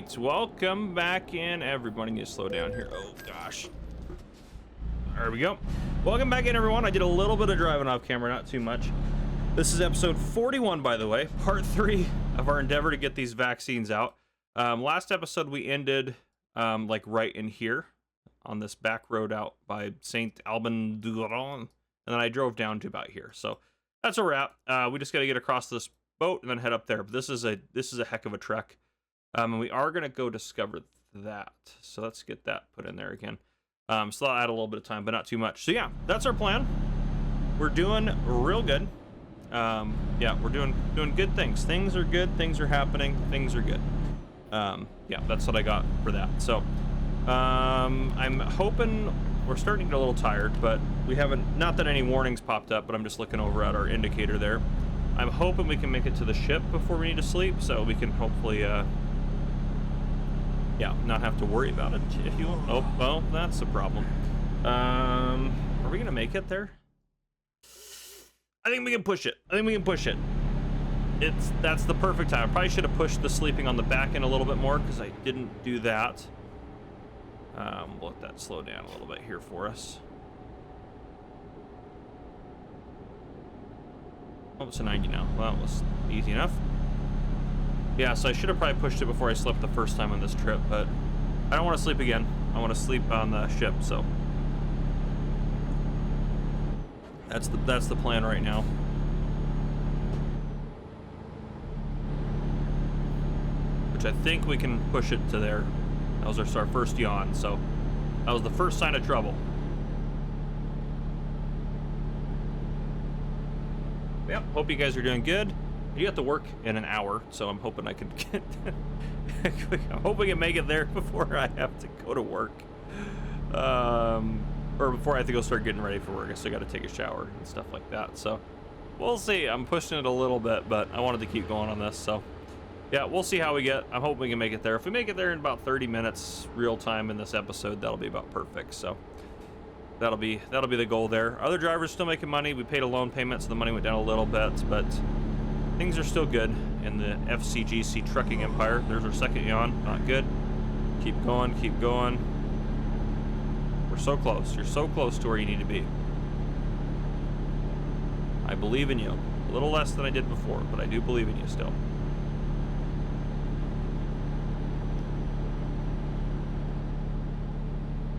right, welcome back in, everybody. Need to slow down here. Oh gosh, there we go. Welcome back in, everyone. I did a little bit of driving off camera, not too much. This is episode 41, by the way, part 3 of our endeavor to get these vaccines out. Last episode we ended like right in here on this back road out by Saint Alban du Grand, and then I drove down to about here. So that's where we're at. We just got to get across this boat and then head up there. But this is a heck of a trek. And we are going to go discover that. So let's get that put in there again. So that'll add a little bit of time, but not too much. So yeah, that's our plan. We're doing real good. Yeah, we're doing good things. Things are good. Things are happening. Things are good. Yeah, that's what I got for that. So I'm hoping we're starting to get a little tired, but we haven't, not that any warnings popped up, but I'm just looking over at our indicator there. I'm hoping we can make it to the ship before we need to sleep, so we can hopefully, yeah, not have to worry about it, if you will. Oh, well, that's a problem. Are we gonna make it there? I think we can push it. That's the perfect time. I probably should have pushed the sleeping on the back end a little bit more, because I didn't do that. We'll let that slow down a little bit here for us. Oh, it's a 90 now. Well, that was easy enough. Yeah, so I should have probably pushed it before I slept the first time on this trip, but I don't want to sleep again. I want to sleep on the ship, so that's the plan right now. Which I think we can push it to there. That was our first yawn, so that was the first sign of trouble. Yep, hope you guys are doing good. You have to work in an hour, so I'm hoping I can get I'm hoping I can make it there before I have to go to work. Or before I have to go start getting ready for work. I still got to take a shower and stuff like that. So we'll see. I'm pushing it a little bit, but I wanted to keep going on this. So yeah, we'll see how we get. I'm hoping we can make it there. If we make it there in about 30 minutes real time in this episode, that'll be about perfect. So that'll be the goal there. Other drivers still making money. We paid a loan payment, so the money went down a little bit, but things are still good in the FCGC trucking empire. There's our second yawn. Not good. Keep going, keep going. We're so close. You're so close to where you need to be. I believe in you. A little less than I did before, but I do believe in you still.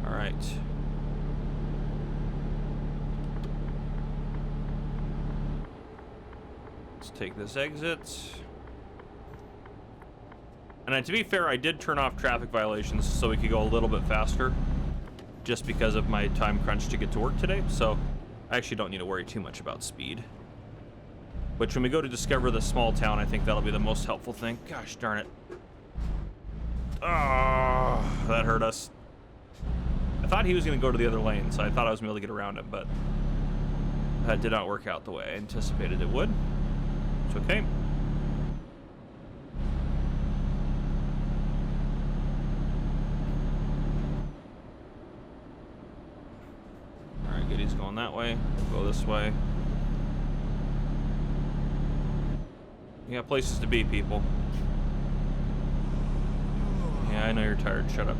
All right. Let's take this exit. And to be fair, I did turn off traffic violations so we could go a little bit faster, just because of my time crunch to get to work today. So I actually don't need to worry too much about speed. Which, when we go to discover the small town, I think that'll be the most helpful thing. Gosh darn it. Oh, that hurt us. I thought he was going to go to the other lane, so I thought I was going to be able to get around him, but that did not work out the way I anticipated it would. It's okay. Alright, good, he's going that way. We'll go this way. You got places to be, people. Yeah, I know you're tired. Shut up.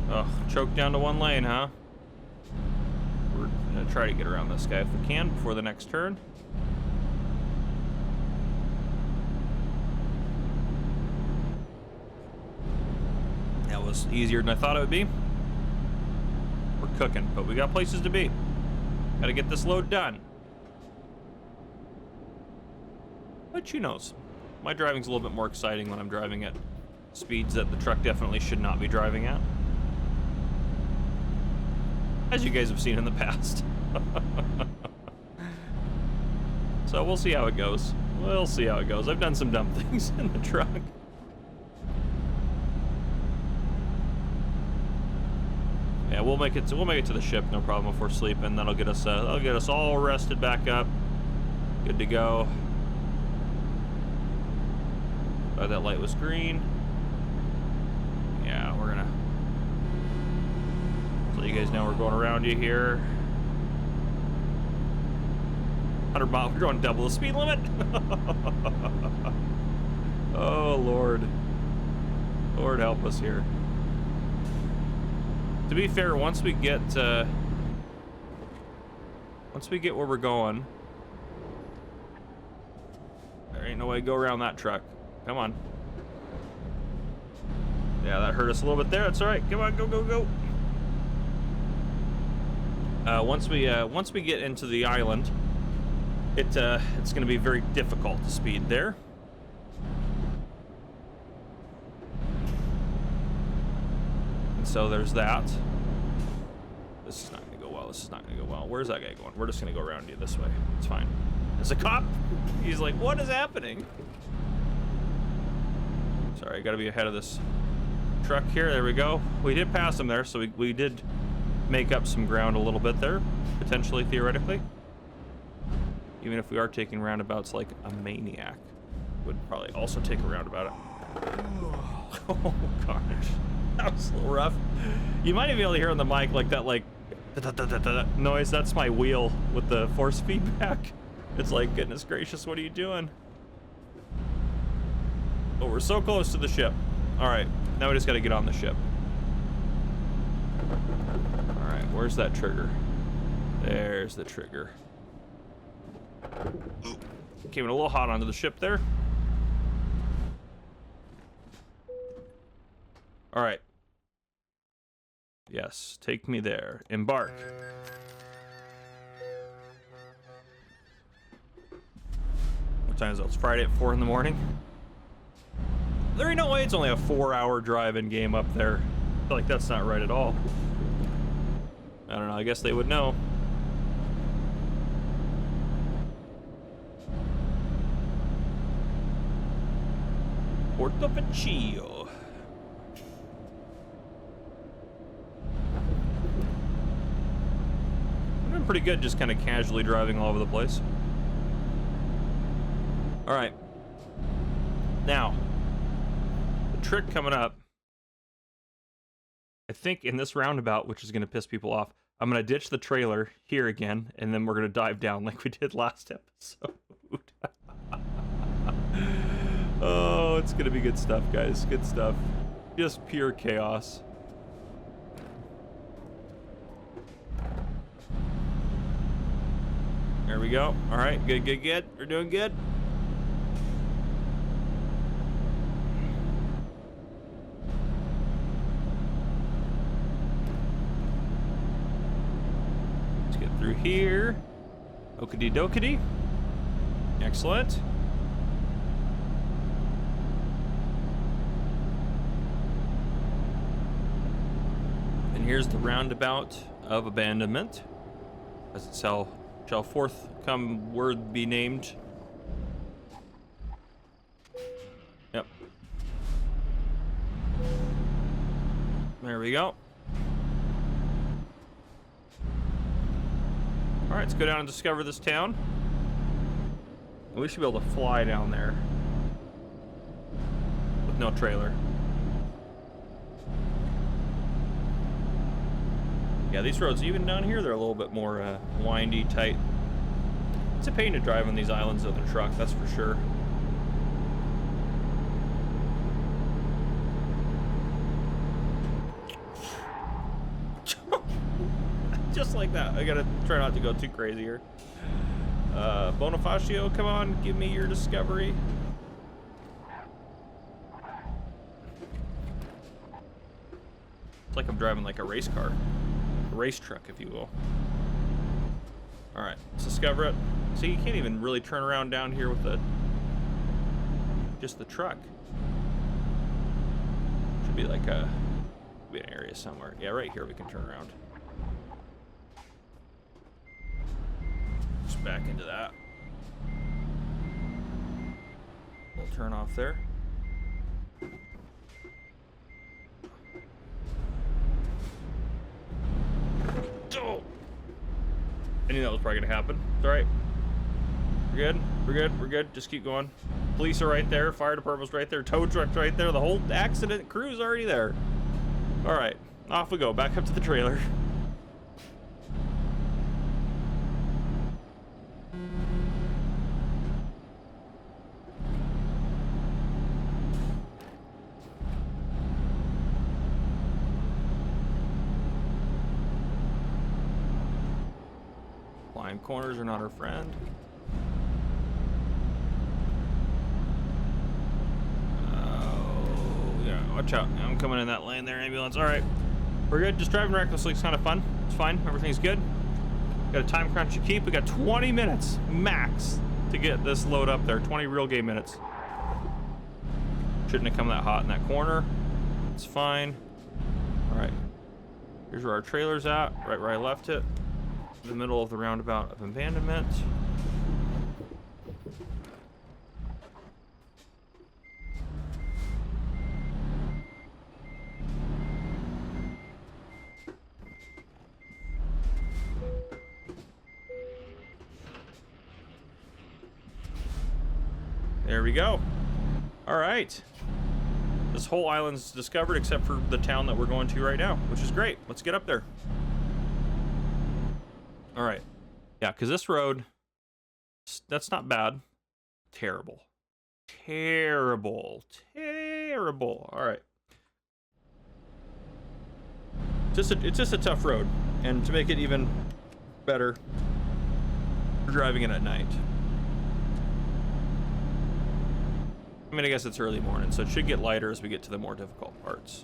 Ugh, choked down to one lane, huh? We're gonna try to get around this guy if we can before the next turn. That was easier than I thought it would be. We're cooking, but we got places to be. Gotta get this load done. But who knows? My driving's a little bit more exciting when I'm driving at speeds that the truck definitely should not be driving at, as you guys have seen in the past. So we'll see how it goes. We'll see how it goes. I've done some dumb things in the truck. Yeah, we'll make it to the ship, no problem, if we're sleeping. That'll get us all rested back up. Good to go. That light was green. Yeah, we're gonna let you guys know we're going around you here. 100 miles. We're going double the speed limit. Oh, Lord. Lord help us here. To be fair, once we get where we're going, there ain't no way to go around that truck. Come on. Yeah, that hurt us a little bit there. That's all right. Come on, go, go, go. Once we get into the island, it's going to be very difficult to speed there. And so there's that. This is not going to go well. This is not going to go well. Where's that guy going? We're just going to go around you this way. It's fine. There's a cop. He's like, what is happening? Sorry, I got to be ahead of this truck here. There we go. We did pass him there, so we did make up some ground a little bit there, potentially, theoretically. Even if we are taking roundabouts like a maniac, would probably also take a roundabout. Oh gosh, that was a little rough. You might even be able to hear on the mic like that, like noise. That's my wheel with the force feedback. It's like, goodness gracious, what are you doing? Oh, we're so close to the ship. All right, now we just got to get on the ship. All right, where's that trigger? There's the trigger. Came in a little hot onto the ship there. All right. Yes, take me there. Embark. What time is it? It's Friday at 4 in the morning. There ain't no way it's only a 4-hour drive-in game up there. I feel like that's not right at all. I don't know, I guess they would know. Porto Vecchio. I've been pretty good just kind of casually driving all over the place. All right. Now, the trick coming up, I think in this roundabout, which is going to piss people off, I'm going to ditch the trailer here again, and then we're going to dive down like we did last episode. Oh, it's going to be good stuff, guys. Good stuff. Just pure chaos. There we go. All right, good, good, good. We're doing good. Let's get through here. Okady dokady. Excellent. And here's the roundabout of abandonment, as it shall forthcome word be named. Yep. There we go. All right, let's go down and discover this town. We should be able to fly down there with no trailer. Yeah, these roads, even down here, they're a little bit more windy, tight. It's a pain to drive on these islands with a truck, that's for sure. Just like that. I gotta try not to go too crazy here. Bonifacio, come on, give me your discovery. It's like I'm driving like a race car. Race truck, if you will. All right, let's discover it. See, you can't even really turn around down here with just the truck. Should be like an area somewhere. Yeah, right here we can turn around. Just back into that. We'll turn off there. Oh. I knew that was probably gonna happen. It's all right. We're good. We're good. We're good. Just keep going. Police are right there. Fire department's right there. Tow truck's right there. The whole accident crew's already there. All right, off we go. Back up to the trailer. Sometimes corners are not our friend. Oh, yeah, watch out. I'm coming in that lane there, ambulance. All right, we're good. Just driving recklessly is kind of fun. It's fine. Everything's good. Got a time crunch to keep. We got 20 minutes max to get this load up there. 20 real game minutes. Shouldn't have come that hot in that corner. It's fine. All right. Here's where our trailer's at, right where I left it. In the middle of the roundabout of abandonment. There we go. All right. This whole island's discovered except for the town that we're going to right now, which is great. Let's get up there. All right. Yeah, because this road, that's not bad. Terrible. Terrible. Terrible. All right. It's just a tough road. And to make it even better, we're driving it at night. I mean, I guess it's early morning, so it should get lighter as we get to the more difficult parts.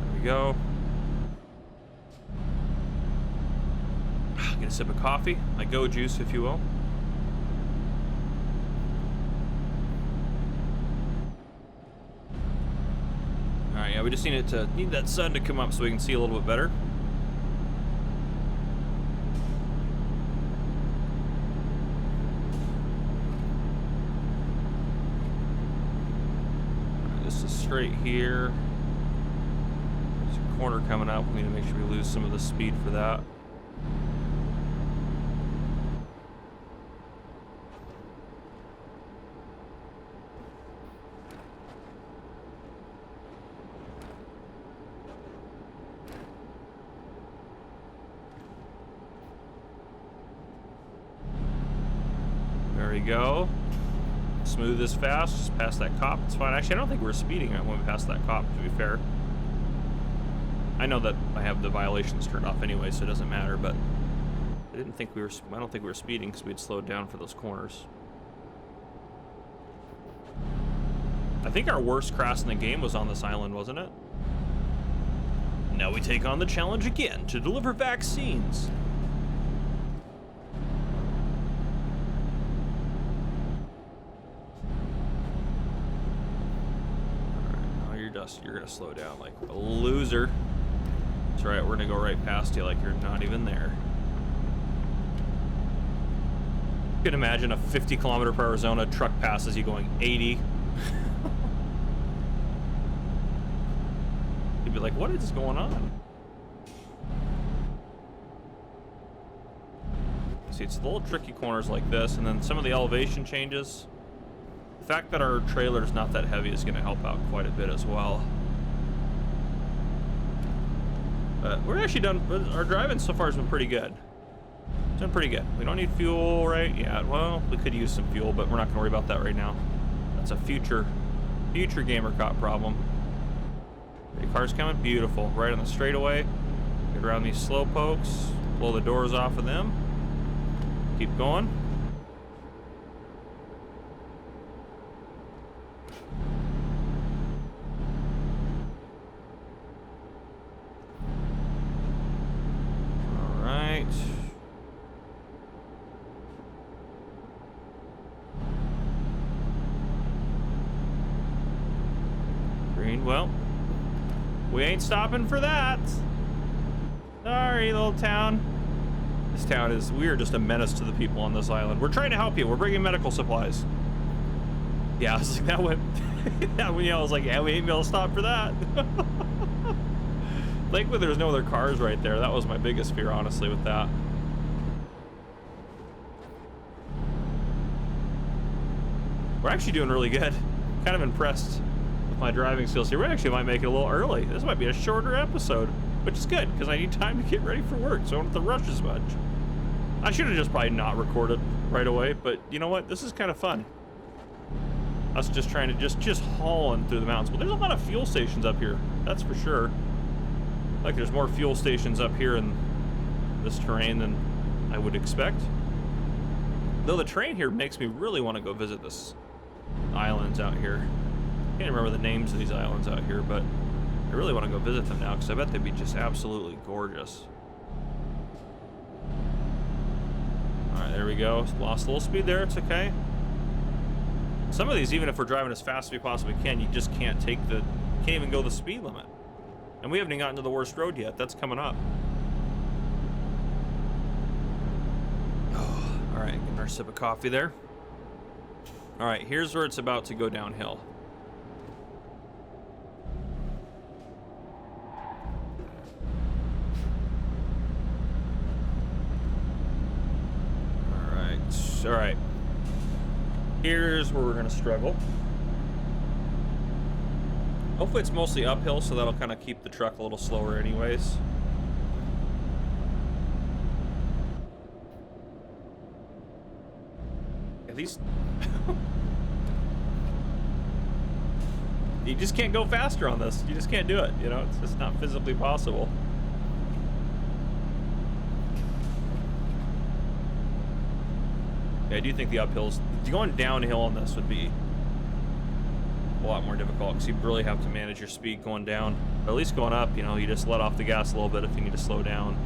There we go. Get a sip of coffee, my go juice, if you will. All right, yeah, we just need that sun to come up so we can see a little bit better. Straight here. There's a corner coming up. We need to make sure we lose some of the speed for that. There we go. Smooth as fast, just past that cop. It's fine. Actually, I don't think we're speeding when we pass that cop, to be fair. I know that I have the violations turned off anyway, so it doesn't matter, but I don't think we were speeding because we'd slowed down for those corners. I think our worst crash in the game was on this island, wasn't it? Now we take on the challenge again to deliver vaccines. You're gonna slow down like a loser. That's right, we're gonna go right past you like you're not even there. You can imagine a 50-kilometer-per-hour zone, a truck passes you going 80. You'd be like, what is going on? See, it's the little tricky corners like this, and then some of the elevation changes. The fact that our trailer's not that heavy is going to help out quite a bit as well. We're actually done. Our driving so far has been pretty good. It's been pretty good. We don't need fuel right yet. Well, we could use some fuel, but we're not going to worry about that right now. That's a future gamer cop problem. The car's coming. Beautiful. Right on the straightaway. Get around these slow pokes. Blow the doors off of them. Keep going. Well, we ain't stopping for that. Sorry, little town. This town is, we are just a menace to the people on this island. We're trying to help you. We're bringing medical supplies. Yeah, I was like, that went, I was like, yeah, we ain't gonna stop for that. Thankfully, there's no other cars right there. That was my biggest fear, honestly, with that. We're actually doing really good. Kind of impressed my driving skills here. We actually might make it a little early. This might be a shorter episode, which is good because I need time to get ready for work, so I don't have to rush as much. I should have just probably not recorded right away, but you know what? This is kind of fun. Us just trying to just hauling through the mountains. Well, there's a lot of fuel stations up here. That's for sure. Like there's more fuel stations up here in this terrain than I would expect. Though the terrain here makes me really want to go visit this islands out here. Can't remember the names of these islands out here, but I really want to go visit them now because I bet they'd be just absolutely gorgeous. Alright, there we go. Lost a little speed there, it's okay. Some of these, even if we're driving as fast as we possibly can, you just can't can't even go the speed limit. And we haven't even gotten to the worst road yet. That's coming up. Oh, alright, getting our sip of coffee there. Alright, here's where it's about to go downhill. Alright. Here's where we're gonna struggle. Hopefully it's mostly uphill, so that'll kind of keep the truck a little slower anyways. Yeah, these... You just can't go faster on this. You just can't do it, you know? It's just not physically possible. Yeah, I do think the uphills, going downhill on this would be a lot more difficult because you really have to manage your speed going down. But at least going up, you know, you just let off the gas a little bit if you need to slow down.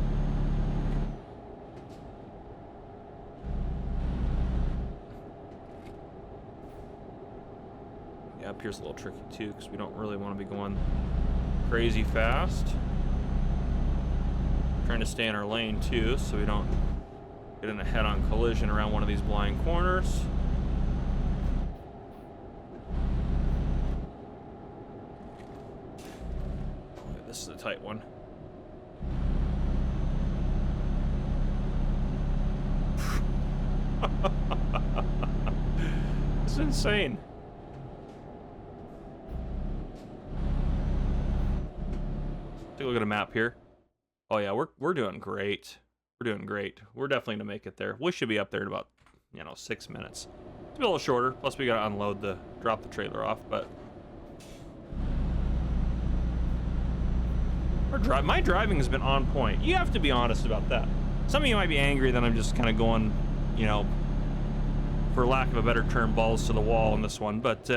Yeah, up here's a little tricky too because we don't really want to be going crazy fast. Trying to stay in our lane too so we don't get in a head-on collision around one of these blind corners. Okay, this is a tight one. It's insane. Take a look at a map here. Oh yeah, we're doing great. We're doing great. We're definitely gonna make it there. We should be up there in about, 6 minutes. It's a little shorter. Plus we gotta drop the trailer off. But my driving has been on point. You have to be honest about that. Some of you might be angry that I'm just kind of going, for lack of a better term, balls to the wall on this one. But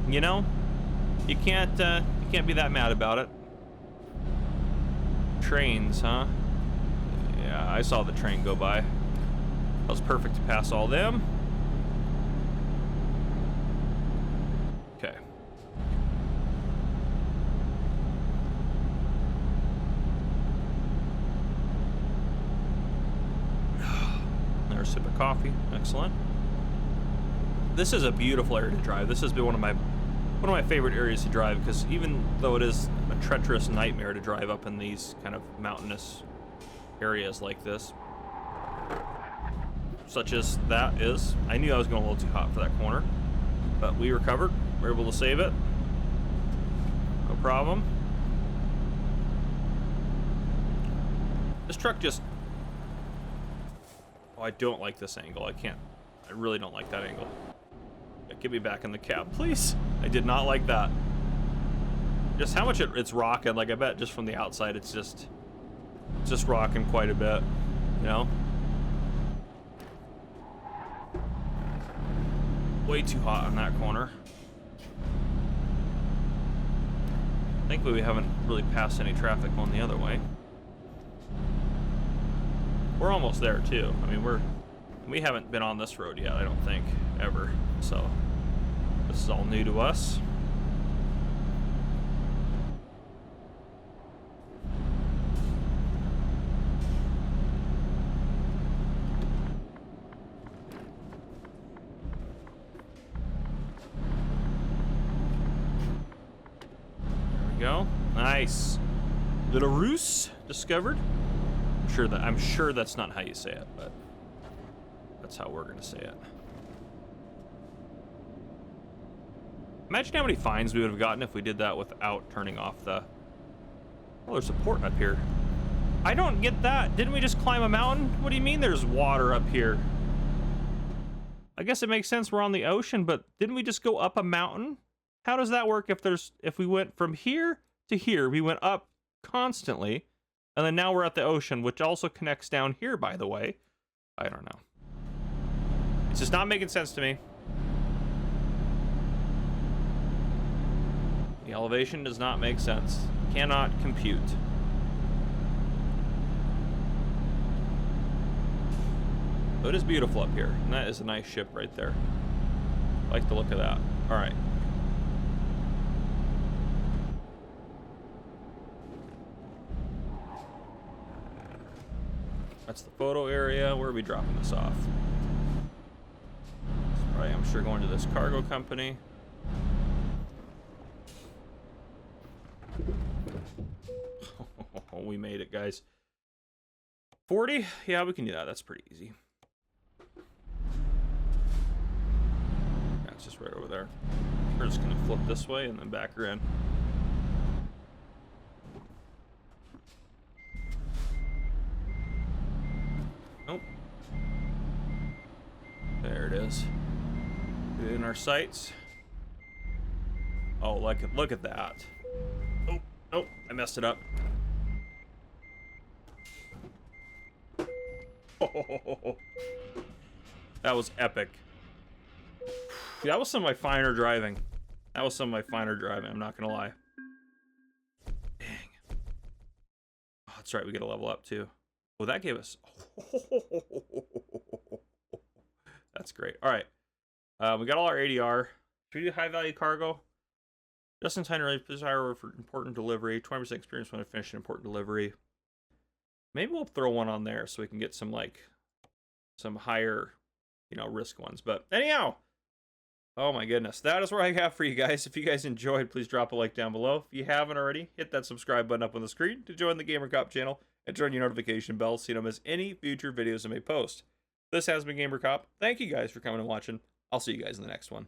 you can't be that mad about it. Trains, huh? Yeah, I saw the train go by. That was perfect to pass all them. Okay. Another sip of coffee. Excellent. This is a beautiful area to drive. This has been one of my favorite areas to drive because even though it is a treacherous nightmare to drive up in these kind of mountainous areas like this, such as that is. I knew I was going a little too hot for that corner, but we recovered. We were able to save it. No problem. This truck just... Oh, I don't like this angle. I really don't like that angle. Get me back in the cab, please. I did not like that. Just how much it's rocking. Like, I bet just from the outside, it's just rocking quite a bit, Way too hot on that corner. Thankfully, we haven't really passed any traffic going the other way. We're almost there too. I mean, we haven't been on this road yet, I don't think, ever. So this is all new to us. Go. Nice. Little ruse discovered. I'm sure that's not how you say it, but that's how we're gonna say it. Imagine how many fines we would have gotten if we did that without turning off the... Oh, there's a port up here. I don't get that. Didn't we just climb a mountain? What do you mean there's water up here? I guess it makes sense we're on the ocean, but didn't we just go up a mountain? How does that work if we went from here to here? We went up constantly. And then now we're at the ocean, which also connects down here, by the way. I don't know. It's just not making sense to me. The elevation does not make sense. Cannot compute. So it is beautiful up here. And that is a nice ship right there. I like the look of that. All right. That's the photo area. Where are we dropping this off? Right, I'm sure going to this cargo company. Oh, we made it, guys. 40? Yeah, we can do that. That's pretty easy. That's just right over there. We're just gonna flip this way and then back her in. Nope. There it is. In our sights. Oh, look at that. Oh, nope, I messed it up. Oh, that was epic. That was some of my finer driving. I'm not gonna lie. Dang. Oh, that's right, we get a level up too. Well, that gave us... That's great. All right. We got all our ADR. Should we do high value cargo? Just in time to desire for important delivery. 20% experience when I finish an important delivery. Maybe we'll throw one on there so we can get some some higher, risk ones. But anyhow, oh my goodness, that is what I have for you guys. If you guys enjoyed, please drop a like down below. If you haven't already, hit that subscribe button up on the screen to join the Gamer Cop channel and turn your notification bell so you don't miss any future videos I may post. This has been Gamer Cop. Thank you guys for coming and watching. I'll see you guys in the next one.